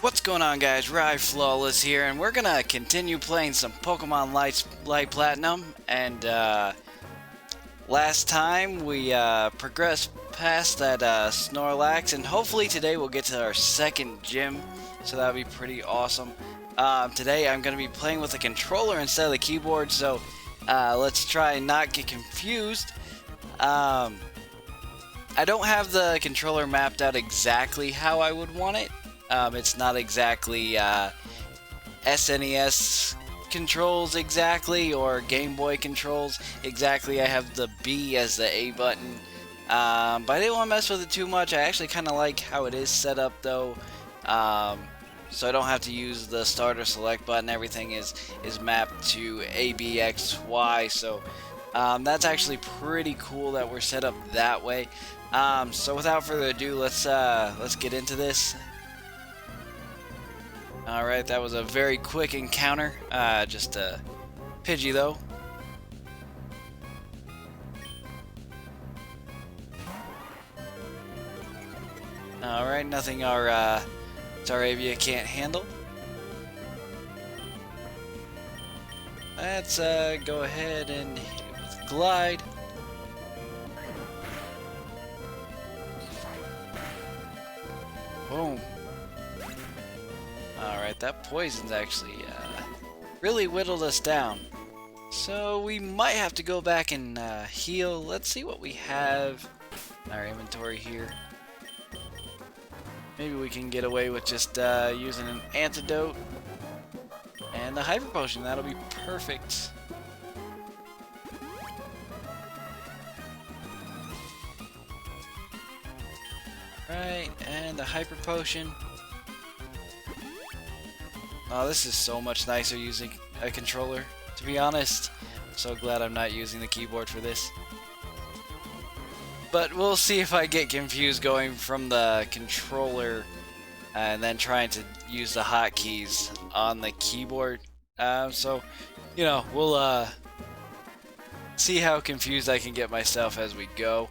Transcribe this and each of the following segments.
What's going on, guys? Rye Flawless here, and we're gonna continue playing some Pokemon Light Platinum. And last time we progressed past that Snorlax, and hopefully today we'll get to our second gym, so that'll be pretty awesome. Today I'm gonna be playing with a controller instead of the keyboard, so let's try and not get confused. I don't have the controller mapped out exactly how I would want it. It's not exactly SNES controls exactly, or Game Boy controls exactly. I have the B as the A button, but I didn't want to mess with it too much. I actually kind of like how it is set up though, so I don't have to use the start or select button. Everything is mapped to A, B, X, Y, so that's actually pretty cool that we're set up that way. So without further ado, let's get into this. Alright, that was a very quick encounter. Just a Pidgey though. Alright, nothing our Staravia can't handle. Let's go ahead and hit it with Glide. Boom. Alright, that poison's actually really whittled us down. So we might have to go back and heal. Let's see what we have in our inventory here. Maybe we can get away with just using an antidote and the hyper potion. That'll be perfect. Right, and the hyper potion. Oh, this is so much nicer using a controller, to be honest. I'm so glad I'm not using the keyboard for this. But we'll see if I get confused going from the controller and then trying to use the hotkeys on the keyboard. So, you know, we'll see how confused I can get myself as we go.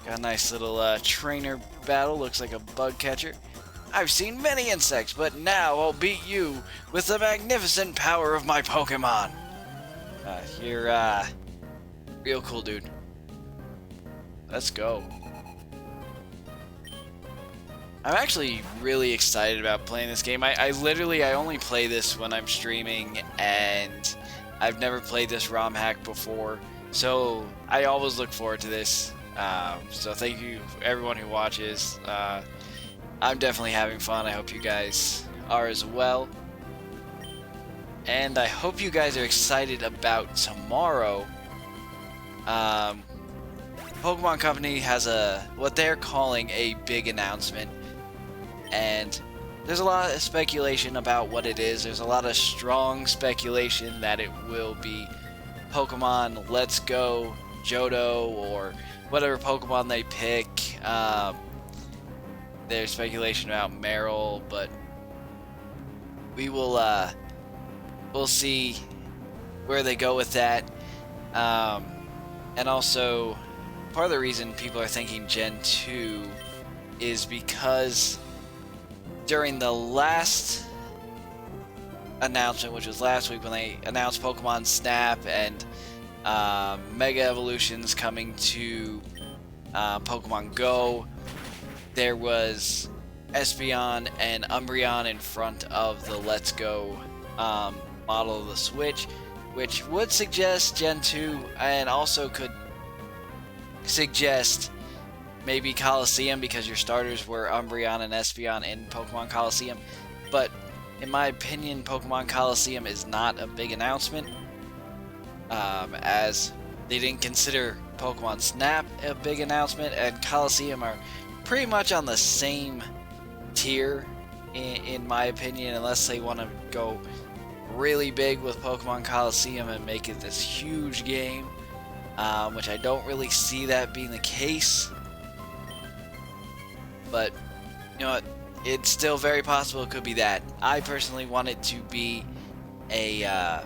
Got a nice little trainer battle, looks like a bug catcher. I've seen many insects, but now I'll beat you with the magnificent power of my Pokemon. You're real cool, dude. Let's go. I'm actually really excited about playing this game. I only play this when I'm streaming, and I've never played this ROM hack before, so I always look forward to this. So thank you everyone who watches. I'm definitely having fun. I hope you guys are as well. And I hope you guys are excited about tomorrow. Pokemon Company has what they're calling a big announcement. And there's a lot of speculation about what it is. There's a lot of strong speculation that it will be Pokemon Let's Go, Johto, or whatever Pokemon they pick. There's speculation about Meryl, but we will we'll see where they go with that. And also, part of the reason people are thinking Gen 2 is because during the last announcement, which was last week when they announced Pokemon Snap and Mega Evolutions coming to Pokemon Go, there was Espeon and Umbreon in front of the Let's Go model of the Switch, which would suggest Gen 2 and also could suggest maybe Coliseum, because your starters were Umbreon and Espeon in Pokemon Coliseum. But in my opinion, Pokemon Coliseum is not a big announcement, as they didn't consider Pokemon Snap a big announcement, and Coliseum are pretty much on the same tier in my opinion, unless they want to go really big with Pokemon Coliseum and make it this huge game, which I don't really see that being the case. But you know what, it's still very possible it could be that. I personally want it to be a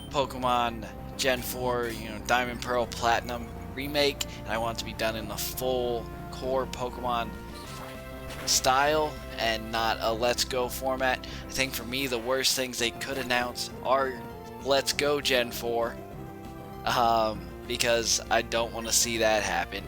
Pokemon Gen 4, Diamond, Pearl, Platinum remake, and I want it to be done in the full core Pokemon style and not a Let's Go format. I think for me, the worst things they could announce are Let's Go Gen 4, because I don't want to see that happen,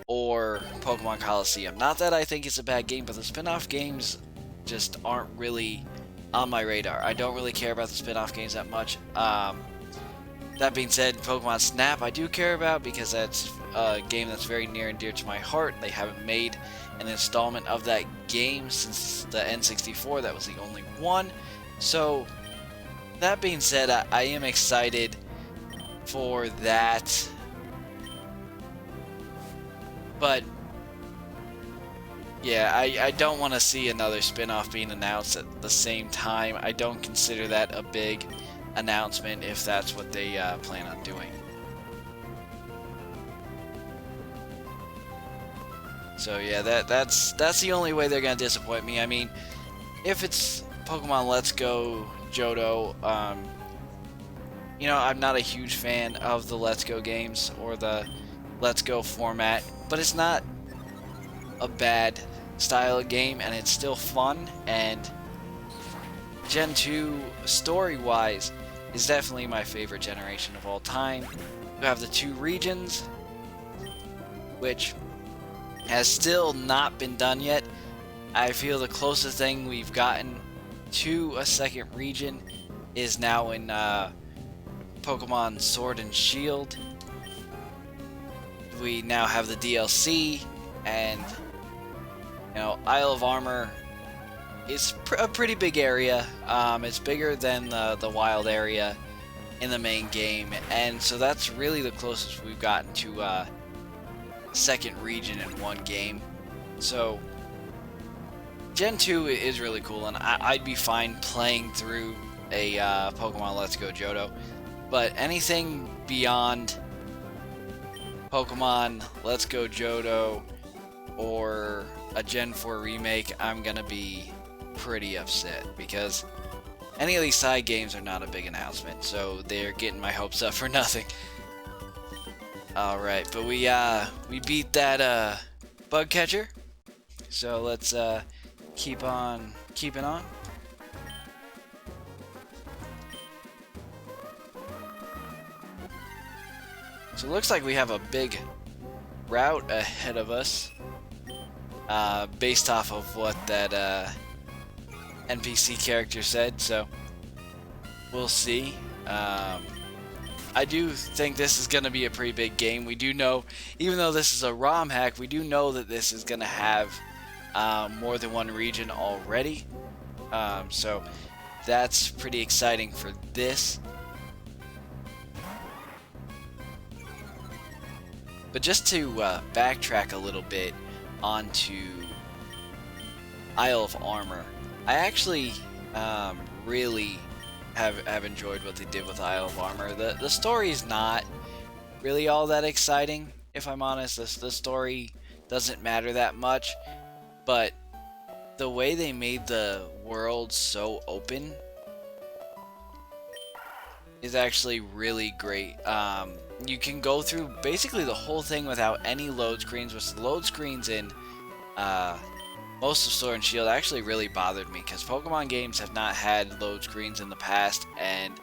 or Pokemon Coliseum. Not that I think it's a bad game, but the spin-off games just aren't really on my radar. I don't really care about the spin-off games that much. That being said, Pokemon Snap I do care about, because that's a game that's very near and dear to my heart. They haven't made an installment of that game since the N64. That was the only one. So, that being said, I am excited for that. But, yeah, I don't want to see another spin-off being announced at the same time. I don't consider that a big announcement if that's what they plan on doing. So yeah, that's the only way they're gonna disappoint me. I mean, if it's Pokemon Let's Go Johto, you know, I'm not a huge fan of the Let's Go games or the Let's Go format, but it's not a bad style of game, and it's still fun. And Gen 2, story-wise, is definitely my favorite generation of all time. You have the 2 regions, which has still not been done yet. I feel the closest thing we've gotten to a second region is now in Pokemon Sword and Shield. We now have the DLC, and you know, Isle of Armor is a pretty big area. It's bigger than the wild area in the main game, and so that's really the closest we've gotten to second region in one game. So Gen 2 is really cool, and I'd be fine playing through a Pokemon Let's Go Johto, but anything beyond Pokemon Let's Go Johto or a Gen 4 remake, I'm gonna be pretty upset, because any of these side games are not a big announcement, so they're getting my hopes up for nothing. Alright, but we beat that bug catcher, so let's keep on keeping on. So it looks like we have a big route ahead of us, based off of what that NPC character said, so we'll see. I do think this is going to be a pretty big game. We do know, even though this is a ROM hack, we do know that this is going to have more than one region already. So that's pretty exciting for this. But just to backtrack a little bit onto Isle of Armor, I actually really have enjoyed what they did with Isle of Armor. The story is not really all that exciting, if I'm honest. The story doesn't matter that much, but the way they made the world so open is actually really great. You can go through basically the whole thing without any load screens, which the load screens in most of Sword and Shield actually really bothered me, because Pokemon games have not had load screens in the past, and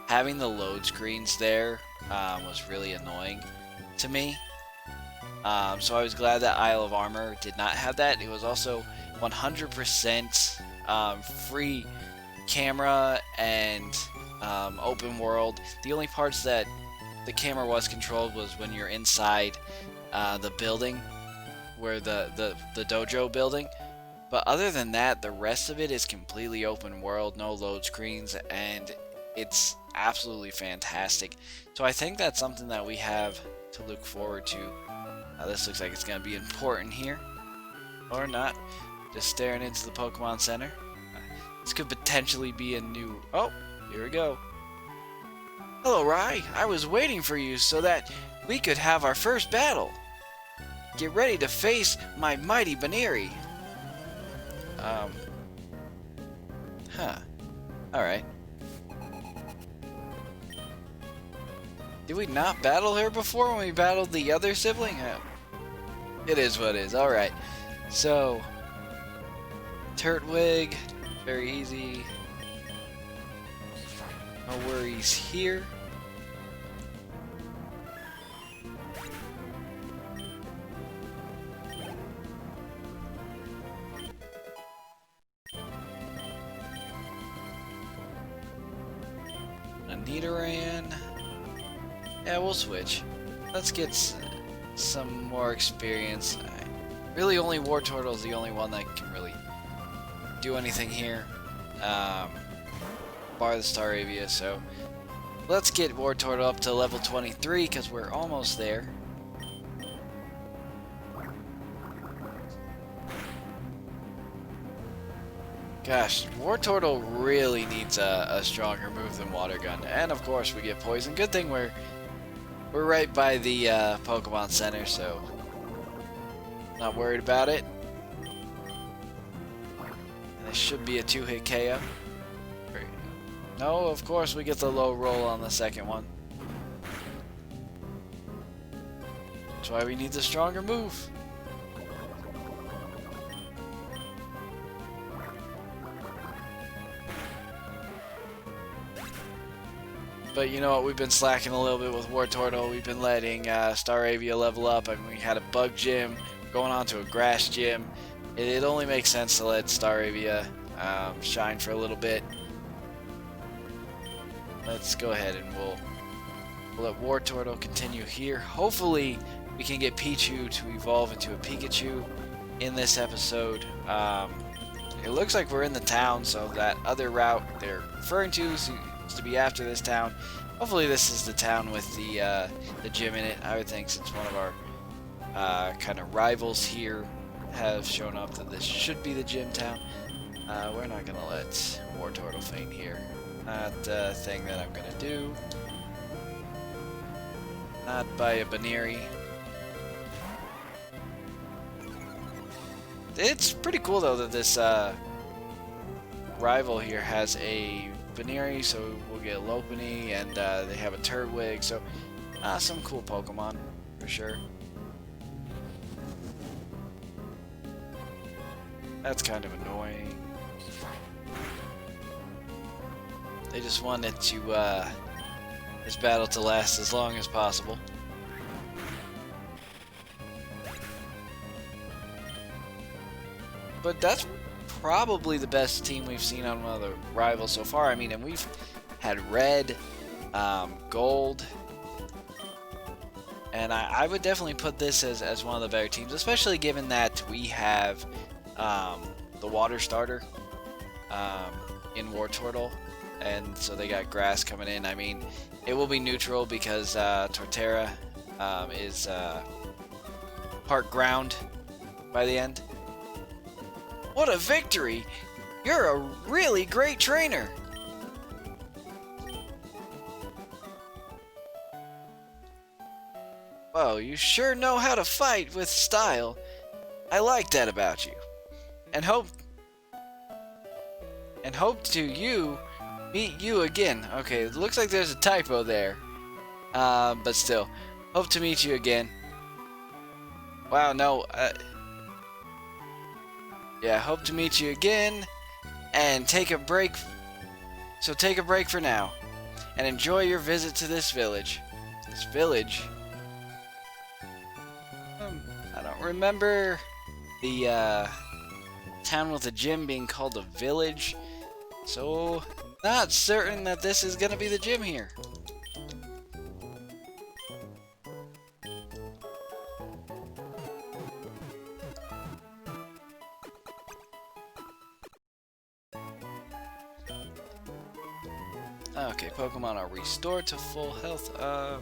having the load screens there was really annoying to me. So I was glad that Isle of Armor did not have that. It was also 100% free camera and open world. The only parts that the camera was controlled was when you're inside the building, where the dojo building. But other than that, the rest of it is completely open world, no load screens, and it's absolutely fantastic. So I think that's something that we have to look forward to. This looks like it's going to be important here. Or not. Just staring into the Pokemon Center. This could potentially be a new... Oh, here we go. Hello, Rai. I was waiting for you so that we could have our first battle. Get ready to face my mighty Baneri. Alright. Did we not battle her before when we battled the other sibling? It is what it is. Alright. So, Turtwig, very easy. No worries here. A Nidoran. Yeah, we'll switch. Let's get some more experience. Really, only Wartortle is the only one that can really do anything here. Bar the Staravia, so let's get Wartortle up to level 23 because we're almost there. Gosh, Wartortle really needs a stronger move than Water Gun, and of course we get Poison. Good thing we're right by the Pokemon Center, so not worried about it. And this should be a 2-hit KO. No, of course we get the low roll on the second one. That's why we need the stronger move. But you know what, we've been slacking a little bit with Wartortle. We've been letting Staravia level up. I mean, we had a bug gym, going on to a grass gym. It only makes sense to let Staravia shine for a little bit. Let's go ahead and we'll let Wartortle continue here. Hopefully we can get Pichu to evolve into a Pikachu in this episode. It looks like we're in the town, so that other route they're referring to is to be after this town. Hopefully this is the town with the gym in it. I would think, since one of our kind of rivals here have shown up, that this should be the gym town. We're not gonna let Wartortle faint here. Not a thing that I'm gonna do. Not by a Baneri. It's pretty cool though that this rival here has a Baneri, so we'll get Lopunny, and they have a Turtwig, so some cool Pokemon for sure. That's kind of annoying. They just wanted to this battle to last as long as possible. But that's probably the best team we've seen on one of the rivals so far. I mean, and we've had Red, Gold, and I would definitely put this as one of the better teams, especially given that we have the Water Starter in Wartortle, and so they got Grass coming in. I mean, it will be neutral because Torterra is part Ground by the end. What a victory! You're a really great trainer! Well, you sure know how to fight with style. I like that about you. And hope to meet you again. Okay, it looks like there's a typo there. But still, hope to meet you again. Wow, no, yeah, hope to meet you again, and take a break. So take a break for now, and enjoy your visit to this village. This village? I don't remember the town with a gym being called a village, so not certain that this is gonna be the gym here. Okay, Pokemon are restored to full health. No.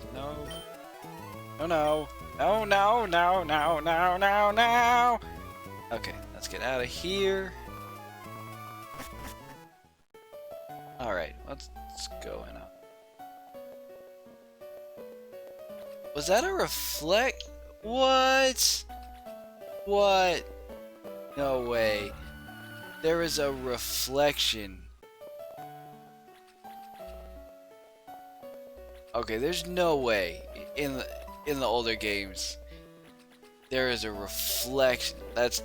No, no. No, no, no, no, no, no, no. Okay, let's get out of here. Alright, let's go in. Was that a reflect? What? What? No way. There is a reflection. Okay, there's no way in the older games there is a reflection. That's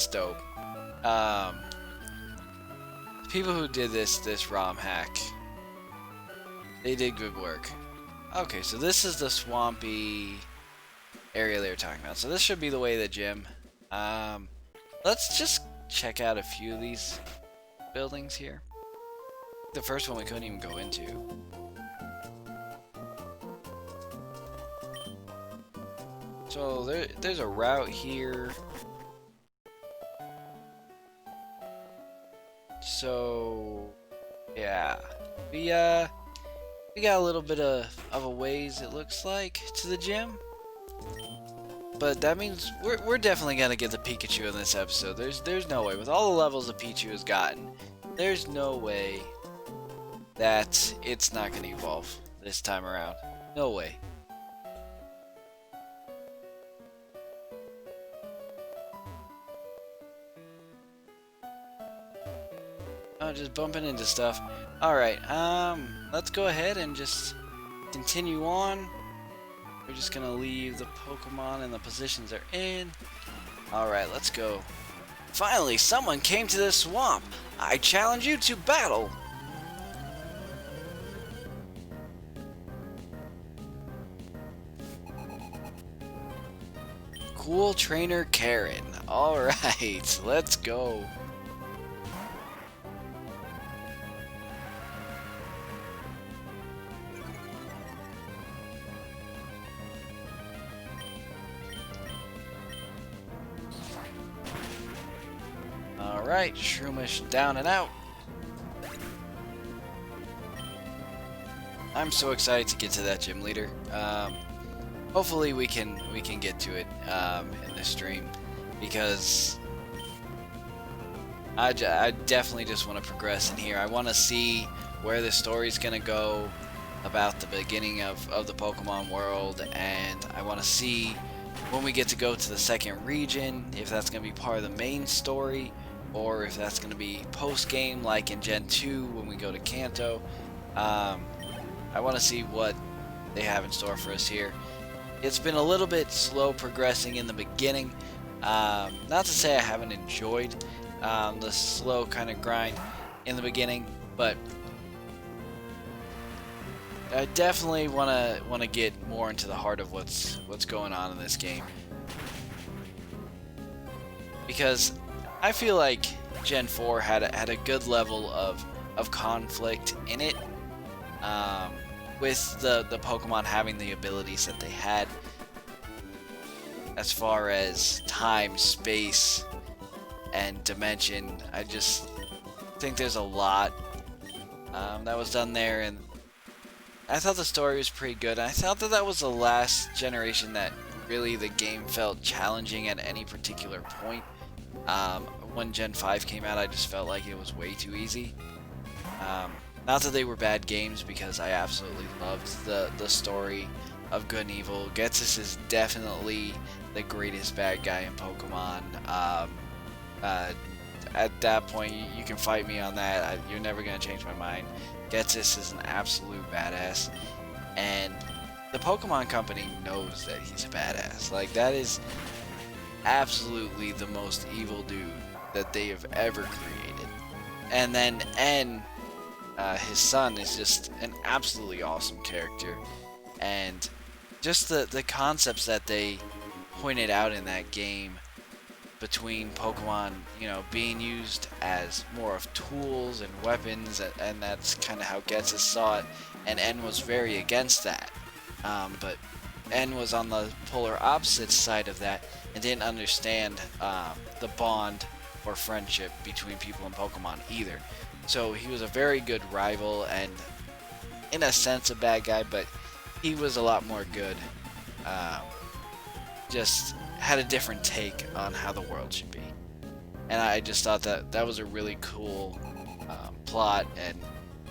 dope. people who did this ROM hack, they did good work. Okay, so this is the swampy area they were talking about. So this should be the way to the gym. Let's just check out a few of these buildings here. The first one we couldn't even go into. So there's a route here. So yeah, we got a little bit of a ways, it looks like, to the gym. But that means we're definitely gonna get the Pikachu in this episode. There's no way, with all the levels that Pichu has gotten, there's no way that it's not gonna evolve this time around. No way. Oh, just bumping into stuff. Alright, let's go ahead and just continue on. We're just gonna leave the Pokemon in the positions they're in. Alright, let's go. Finally, someone came to this swamp. I challenge you to battle. Cool trainer Karen. Alright, let's go. Alright, Shroomish down and out. I'm so excited to get to that gym leader. Hopefully we can get to it in this stream, because I definitely just want to progress in here. I want to see where the story's gonna go about the beginning of the Pokemon world, and I want to see when we get to go to the second region, if that's gonna be part of the main story, or if that's going to be post-game like in Gen 2 when we go to Kanto. I want to see what they have in store for us here. It's been a little bit slow progressing in the beginning. Not to say I haven't enjoyed the slow kind of grind in the beginning, but I definitely want to get more into the heart of what's going on in this game, because I feel like Gen 4 had a good level of conflict in it, with the Pokemon having the abilities that they had, as far as time, space, and dimension. I just think there's a lot that was done there, and I thought the story was pretty good. I thought that was the last generation that really the game felt challenging at any particular point. When Gen 5 came out, I just felt like it was way too easy. Not that they were bad games, because I absolutely loved the story of good and evil. Gators is definitely the greatest bad guy in Pokemon. At that point, you can fight me on that. You're never going to change my mind. Gators is an absolute badass. And the Pokemon Company knows that he's a badass. Like, that is absolutely the most evil dude that they have ever created. And then N, his son, is just an absolutely awesome character, and just the concepts that they pointed out in that game between Pokemon, you know, being used as more of tools and weapons, and that's kind of how Gators saw it, and N was very against that, but N was on the polar opposite side of that and didn't understand the bond or friendship between people and Pokemon either. So he was a very good rival, and in a sense a bad guy, but he was a lot more good. Just had a different take on how the world should be. And I just thought that was a really cool plot, and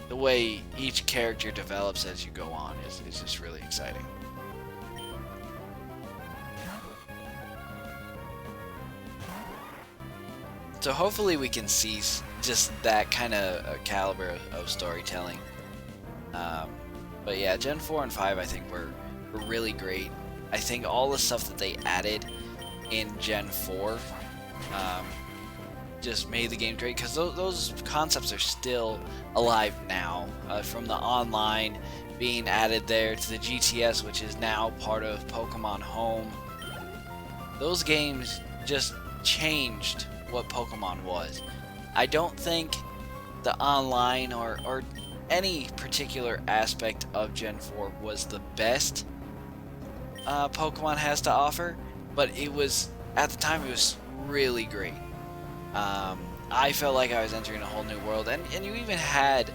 the way each character develops as you go on is just really exciting. So hopefully we can see just that kind of caliber of storytelling. But yeah, Gen 4 and 5 I think were really great. I think all the stuff that they added in Gen 4 just made the game great, because those concepts are still alive now, from the online being added there to the GTS, which is now part of Pokemon Home. Those games just changed what Pokemon was. I don't think the online or any particular aspect of Gen 4 was the best Pokemon has to offer, but it was, at the time, it was really great. I felt like I was entering a whole new world, and you even had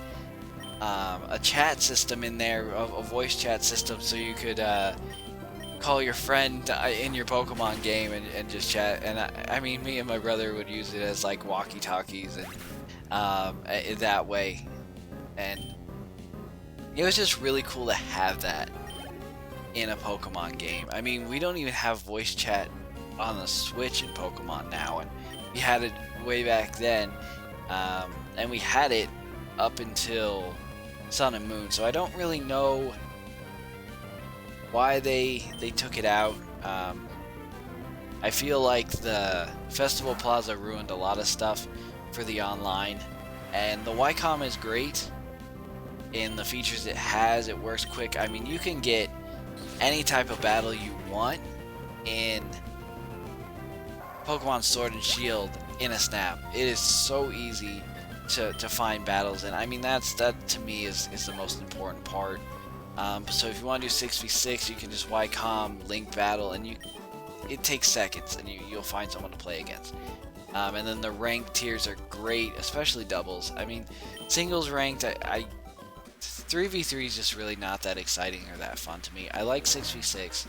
a chat system in there, a voice chat system, so you could call your friend in your Pokemon game and just chat. And I mean, me and my brother would use it as like walkie-talkies, and that way. And it was just really cool to have that in a Pokemon game. I mean, we don't even have voice chat on the Switch in Pokemon now, and we had it way back then, and we had it up until Sun and Moon, so I don't really know why they took it out. I feel like the Festival Plaza ruined a lot of stuff for the online, and the Wycom is great in the features it has. It works quick. I mean, you can get any type of battle you want in Pokemon Sword and Shield in a snap. It is so easy to find battles, and I mean, that to me is the most important part. So if you want to do 6v6, you can just Wycom link battle, and it takes seconds, and you'll find someone to play against. And then the ranked tiers are great, especially doubles. I mean, singles ranked, 3v3 is just really not that exciting or that fun to me. I like 6v6,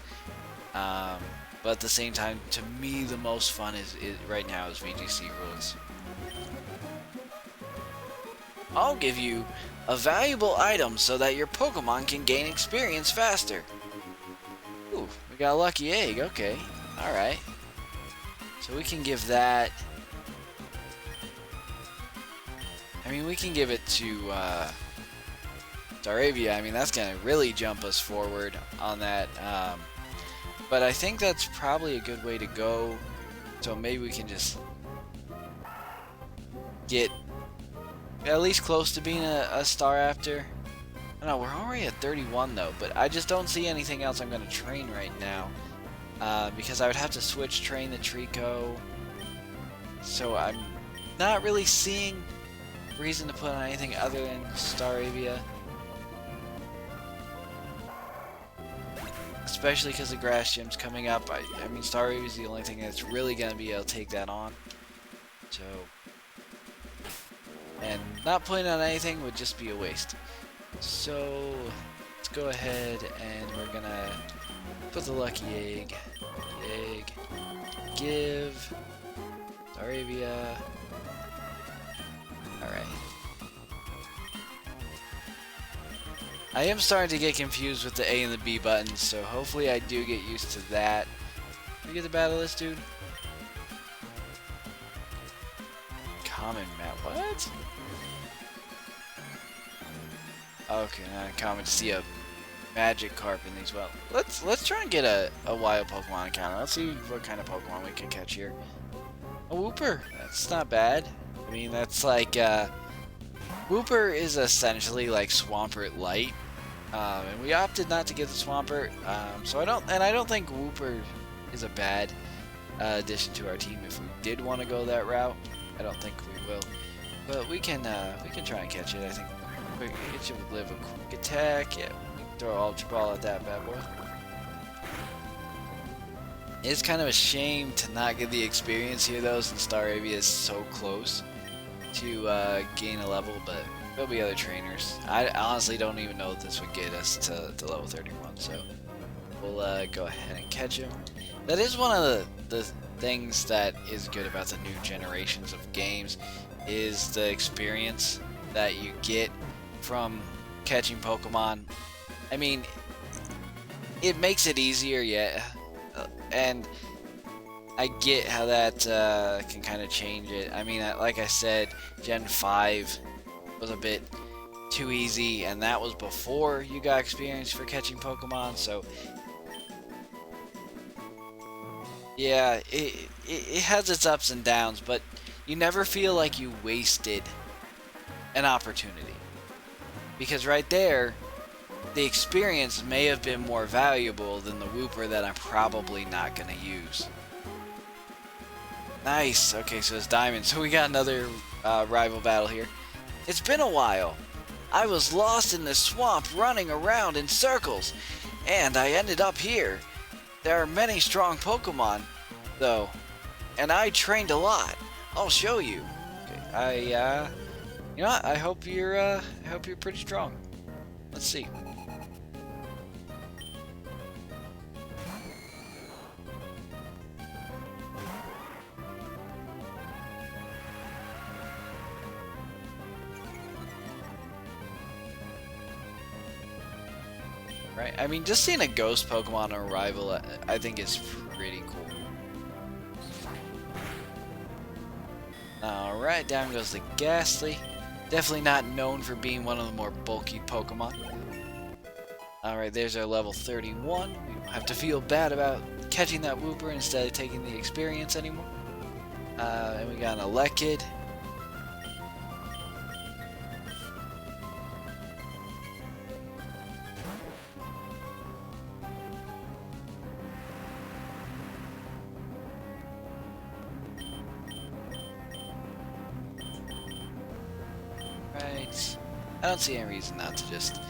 but at the same time, to me, the most fun is right now is VGC rules. I'll give you a valuable item so that your Pokemon can gain experience faster. Ooh, we got a lucky egg. Okay, alright. So we can give that. I mean, we can give it to Staravia. I mean, that's going to really jump us forward on that. But I think that's probably a good way to go. So maybe we can just get at least close to being a Staraptor. I don't know, we're already at 31 though, but I just don't see anything else I'm going to train right now. Because I would have to switch train the Trico. So I'm not really seeing reason to put on anything other than Staravia. Especially because the Grass Gym's coming up. I mean, Staravia is the only thing that's really going to be able to take that on. So, and not putting on anything would just be a waste. So, let's go ahead and we're going to put the lucky egg. Give Staravia. Alright. I am starting to get confused with the A and the B buttons, so hopefully I do get used to that. Can we get the battle this dude? Common map. What? Okay, not common to see a Magikarp in these. Well, let's try and get a wild Pokemon encounter. Let's see what kind of Pokemon we can catch here. A Wooper. That's not bad. I mean, that's like Wooper is essentially like Swampert Light, and we opted not to get the Swampert. So I don't think Wooper is a bad addition to our team. If we did want to go that route, I don't think we will, but we can try and catch it. I think it should live a quick attack. Yeah, we can throw Ultra Ball at that bad boy. It's kind of a shame to not get the experience here though, since Staravia is so close to gain a level, but there'll be other trainers. I honestly don't even know if this would get us to level 31, so we'll go ahead and catch him. That is one of the things that is good about the new generations of games, is the experience that you get from catching Pokemon. I mean, it makes it easier, yeah, and I get how that can kind of change it. I mean, like I said, Gen 5 was a bit too easy, and that was before you got experience for catching Pokemon, so yeah, it has its ups and downs, but you never feel like you wasted an opportunity. Because right there, the experience may have been more valuable than the Whooper that I'm probably not going to use. Nice. Okay, so it's Diamond. So we got another rival battle here. It's been a while. I was lost in the swamp running around in circles, and I ended up here. There are many strong Pokemon, though, and I trained a lot. I'll show you. Okay, you know what? I hope you're pretty strong. Let's see. Right? I mean, just seeing a ghost Pokemon or rival, I think is pretty cool. Alright, down goes the Ghastly. Definitely not known for being one of the more bulky Pokemon. Alright, there's our level 31. We don't have to feel bad about catching that Whooper instead of taking the experience anymore. And we got an Elekid. I don't see any reason not to just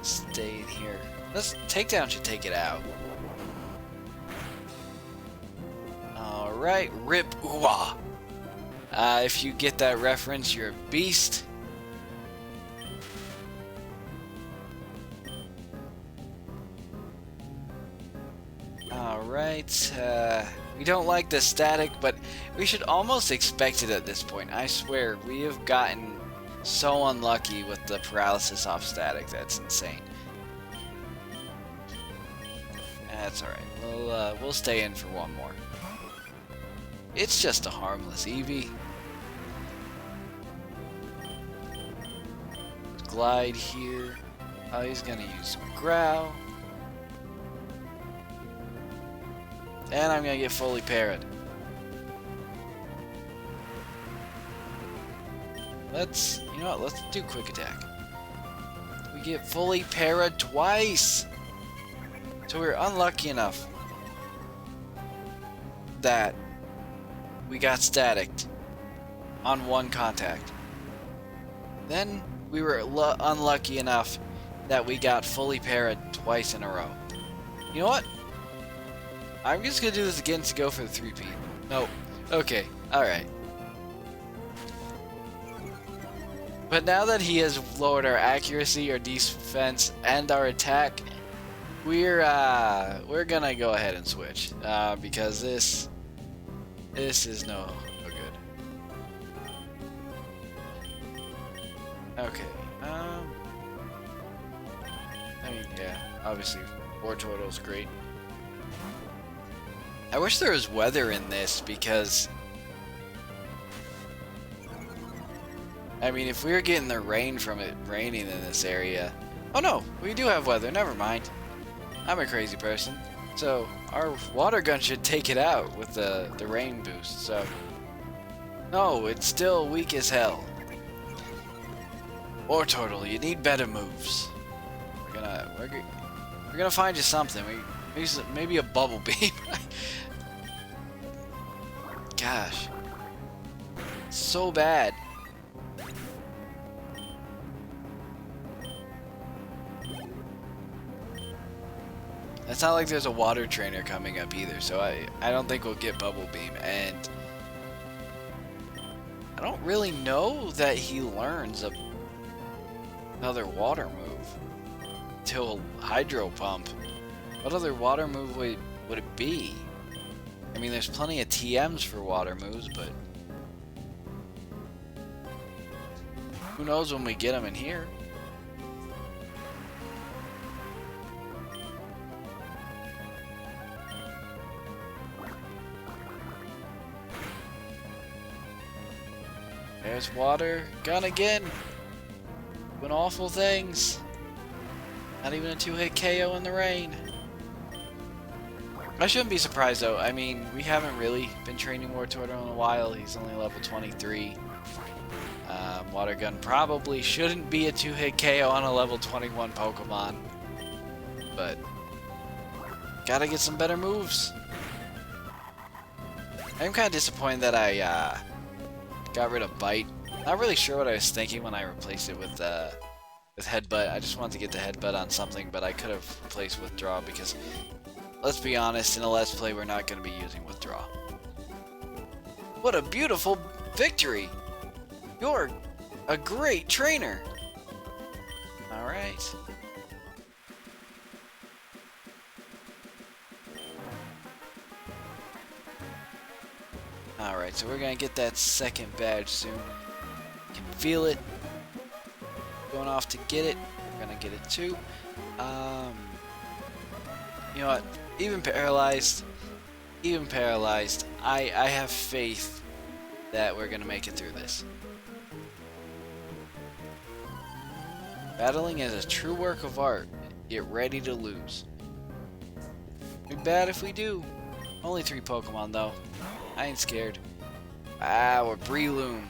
stay in here. Takedown should take it out. Alright, Rip Uwa. If you get that reference, you're a beast. Alright, we don't like the static, but we should almost expect it at this point. I swear, we have gotten so unlucky with the paralysis off static. That's insane. That's alright. We'll stay in for one more. It's just a harmless Eevee. Glide here. Oh, he's gonna use some Growl. And I'm gonna get fully parried. You know what, let's do Quick Attack. We get fully parried twice! So we're unlucky enough that we got staticked on one contact. Then we were unlucky enough that we got fully parried twice in a row. You know what? I'm just gonna do this again to go for the 3-peat. Nope. Okay, alright. But now that he has lowered our accuracy, our defense, and our attack, we're gonna go ahead and switch because this is no good. Okay. I mean, yeah, obviously, Wartortle's great. I wish there was weather in this because, I mean, if we were getting the rain from it raining in this area... Oh no, we do have weather, never mind. I'm a crazy person. So, our water gun should take it out with the rain boost, so... No, it's still weak as hell. Wartortle, you need better moves. We're gonna find you something. Maybe a bubble beam. Gosh. So bad. It's not like there's a water trainer coming up either, so I don't think we'll get Bubble Beam, and I don't really know that he learns another water move till Hydro Pump. What other water move would it be? I mean, there's plenty of TMs for water moves, but who knows when we get them in here? There's water. Gun again. Doing awful things. Not even a 2-hit KO in the rain. I shouldn't be surprised though. I mean, we haven't really been training Wartortle in a while. He's only level 23. Water Gun probably shouldn't be a 2-hit KO on a level 21 Pokemon. But gotta get some better moves. I'm kind of disappointed that I got rid of Bite. Not really sure what I was thinking when I replaced it with Headbutt. I just wanted to get the Headbutt on something, but I could have replaced Withdraw because, let's be honest, in a Let's Play we're not going to be using Withdraw. What a beautiful victory! You're a great trainer! Alright. Alright, so we're gonna get that second badge soon. Can feel it. Going off to get it. We're gonna get it too. You know what? Even paralyzed, I have faith that we're gonna make it through this. Battling is a true work of art. Get ready to lose. Be bad if we do. Only 3 Pokemon though. I ain't scared. Ah, we're Breloom.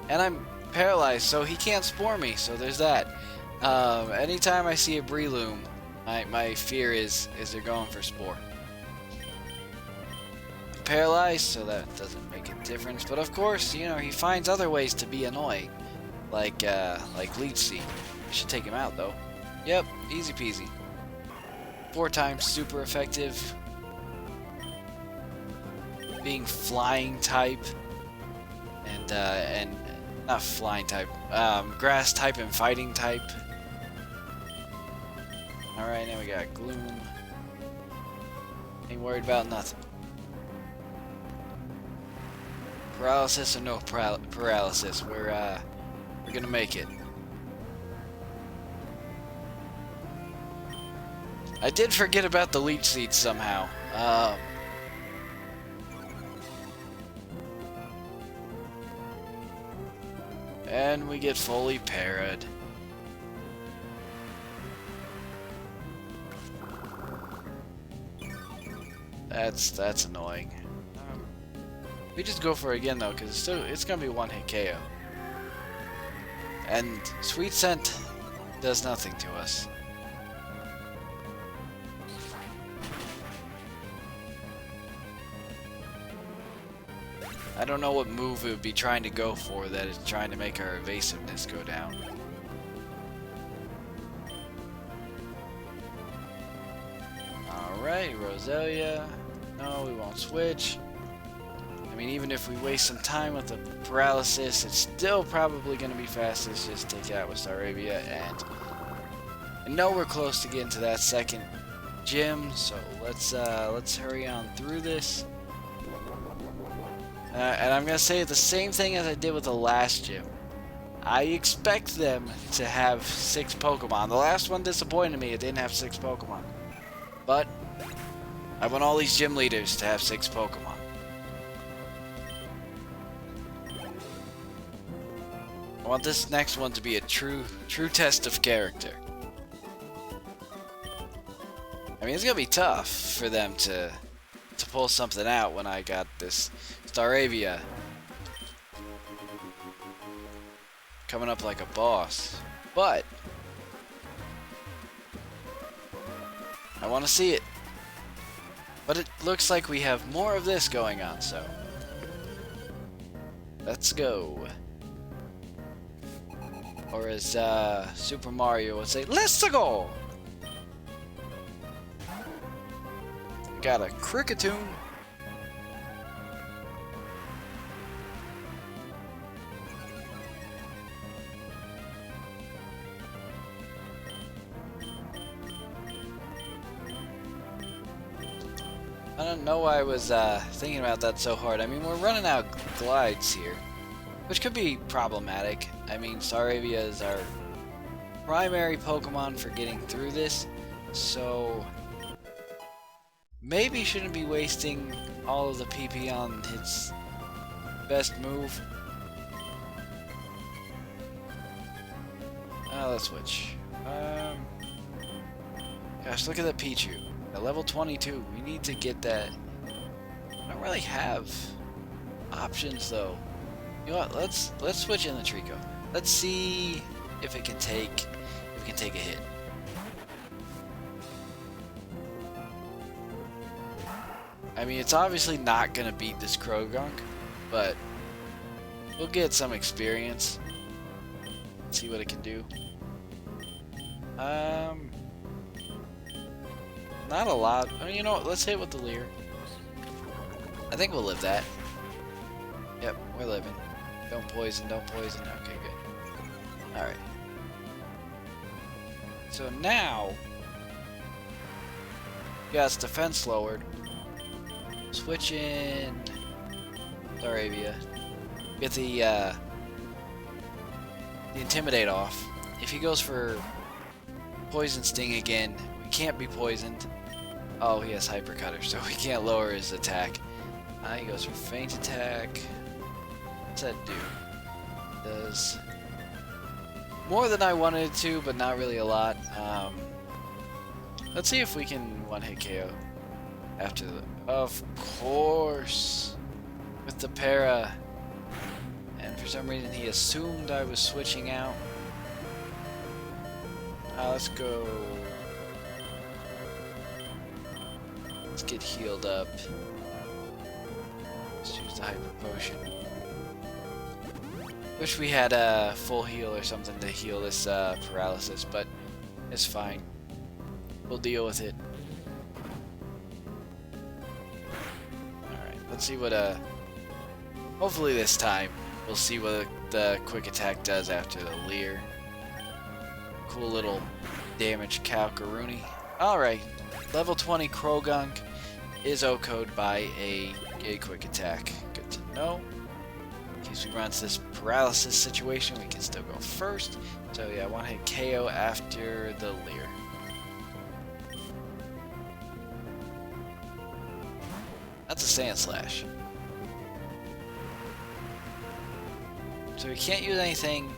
And I'm paralyzed, so he can't spore me, so there's that. Anytime I see a Breloom, my fear is they're going for spore. I'm paralyzed, so that doesn't make a difference. But of course, you know, he finds other ways to be annoying. Like Leech Seed. I should take him out, though. Yep, easy peasy. 4 times super effective. Being flying type and not flying type, grass type and fighting type. Alright, now we got Gloom. Ain't worried about nothing. Paralysis or no paralysis, we're gonna make it. I did forget about the Leech Seed somehow. And we get fully parried. That's annoying. We just go for it again though, because it's gonna be 1-hit KO. And Sweet Scent does nothing to us. I don't know what move it would be trying to go for that is trying to make our evasiveness go down. Alright, Roselia. No, we won't switch. I mean, even if we waste some time with the paralysis, it's still probably going to be fastest. Just take it out with Staravia, and I know we're close to getting to that second gym, so let's hurry on through this. And I'm going to say the same thing as I did with the last gym. I expect them to have 6 Pokemon. The last one disappointed me. It didn't have 6 Pokemon. But I want all these gym leaders to have 6 Pokemon. I want this next one to be a true test of character. I mean, it's going to be tough for them to pull something out when I got this Staravia coming up like a boss, but I want to see it. But it looks like we have more of this going on, so let's go. Or as Super Mario would say, let's go! Got a Kricketune. I don't know why I was thinking about that so hard. I mean, we're running out glides here, which could be problematic. I mean, Staravia is our primary Pokemon for getting through this, so maybe shouldn't be wasting all of the PP on its best move. Let's switch. Gosh, look at that Pichu. At level 22, we need to get that. I don't really have options though. You know what? Let's switch in the Trico. Let's see if it can take a hit. I mean, it's obviously not gonna beat this Krogunk, but we'll get some experience. See what it can do. Not a lot. I mean, you know what? Let's hit with the Leer. I think we'll live that. Yep, we're living. Don't poison, don't poison. Okay, good. Alright. So now, yeah, its defense lowered. Switch in Arabia. Get the Intimidate off. If he goes for Poison Sting again, we can't be poisoned. Oh, he has Hyper Cutter, so we can't lower his attack. He goes for Feint Attack. What's that do? Does more than I wanted it to, but not really a lot. Let's see if we can one-hit KO after the... Of course! With the para. And for some reason he assumed I was switching out. Let's go... Let's get healed up. Let's use the Hyper Potion. Wish we had a full heal or something to heal this paralysis, but it's fine. We'll deal with it. Alright, let's see what hopefully this time we'll see what the quick attack does after the Leer. Cool little damage Calcaroony. Alright, level 20 Krogunk is OHKO'd by a quick attack. Good to know. In case we run into this paralysis situation, we can still go first. So yeah, one hit KO after the Leer. That's a Sand Slash. So he can't use anything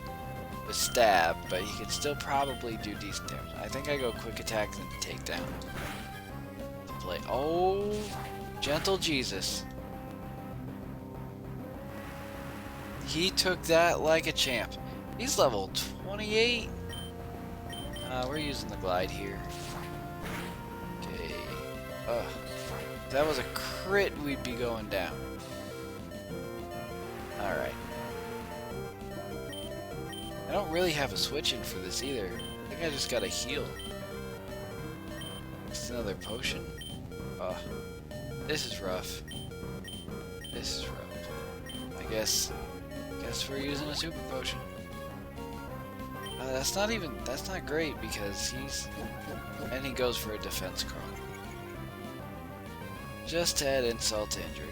with stab, but he can still probably do decent damage. I think I go quick attack and takedown. To play. Oh, gentle Jesus. He took that like a champ. He's level 28. We're using the glide here. Okay. If that was a crit, we'd be going down. Alright. I don't really have a switch in for this either. I think I just gotta heal. It's another potion. This is rough. This is rough. I guess we're using a super potion. That's not great because he goes for a defense crawl. Just to add insult to injury.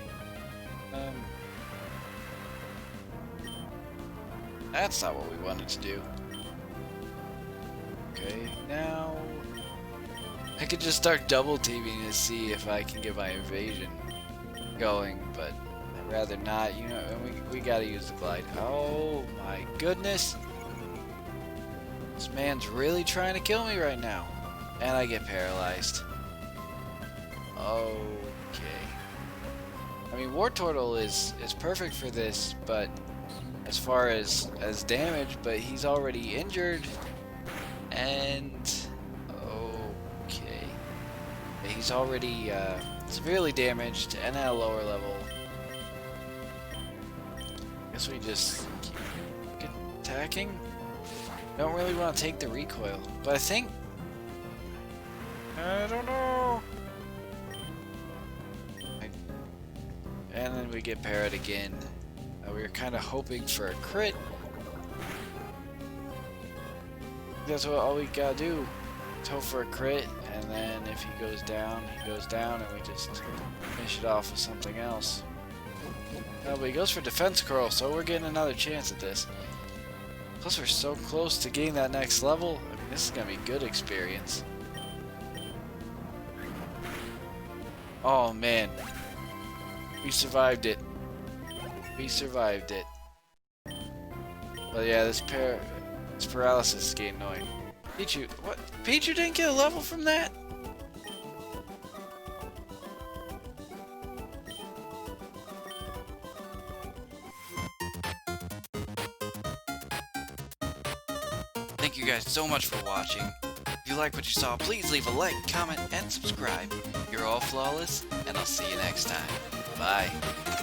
That's not what we wanted to do. Okay, now I could just start double teaming to see if I can get my invasion going, but I'd rather not. You know, we gotta use the glide. Oh my goodness! This man's really trying to kill me right now, and I get paralyzed. Okay. I mean, War Turtle is perfect for this, but as far as damage, but he's already injured, and okay, he's already severely damaged and at a lower level. Guess we just keep attacking. Don't really want to take the recoil, but I think I don't know. And then we get parried again. We were kind of hoping for a crit. That's what all we gotta do. Is hope for a crit, and then if he goes down, and we just finish it off with something else. No, but he goes for defense curl, so we're getting another chance at this. Plus, we're so close to getting that next level. I mean, this is gonna be good experience. Oh man, we survived it. We survived it. But yeah, this paralysis is getting annoying. Pichu, what? Pichu didn't get a level from that? thank you guys so much for watching. If you like what you saw, please leave a like, comment, and subscribe. You're all flawless, and I'll see you next time. Bye.